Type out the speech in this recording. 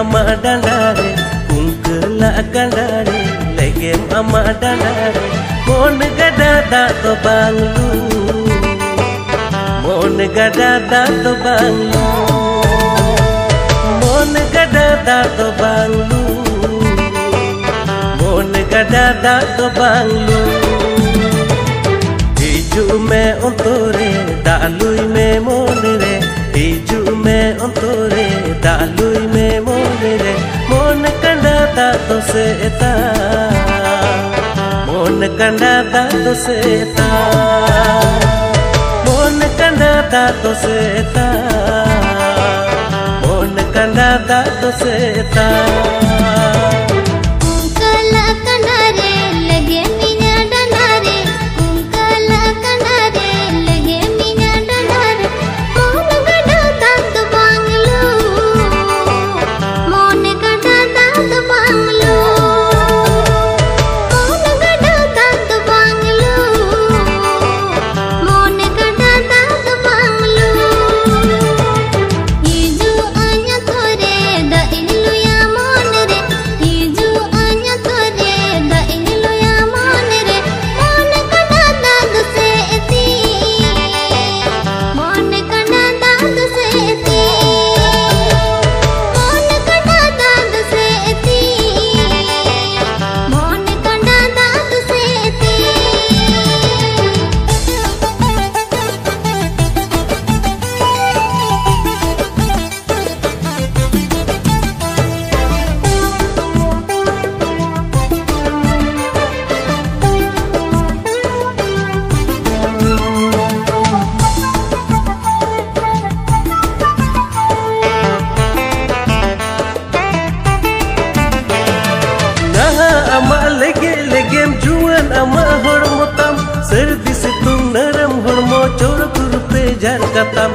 ama dandare kungkela kandare legem ama dandare mon gada da to banglu mon gada da to banglu mon gada da to banglu mon gada da to banglu hiju me ontore dalui me monre hiju me ontore dalui me monre mon kanda ta to seta mon kanda ta to seta mon kanda ta to seta mon kanda ta to seta legem juan ama hormotam serdi situng naram hormo chor kurpe jar katam